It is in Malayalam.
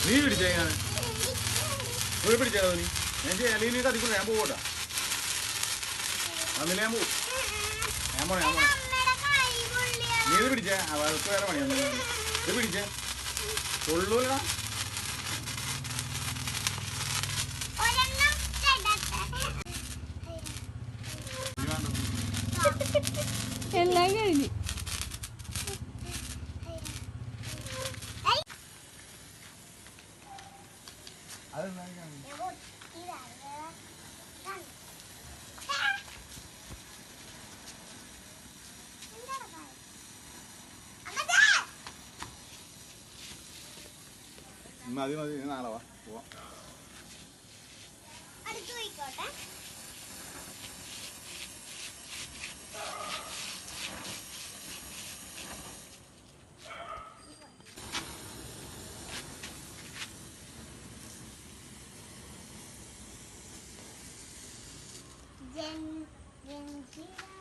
നീ പിടിച്ചേ ഞാൻ പിടിച്ചോ നീ ഞാൻ അല്ലെങ്കിൽ നീ കത്തിക്കൂല ഞാൻ പോകട്ടാ അന്നില്ല ഞാൻ പോവും ഞാൻ പോണേ നീ ഇത് പിടിച്ചേ അവർക്ക് വേറെ പണിയൊന്നും ഇത് പിടിച്ചേ കൊള്ളൂലടാ എല്ലാം കഴിഞ്ഞു മതി മതി നാളെ വാ പോവാം Gen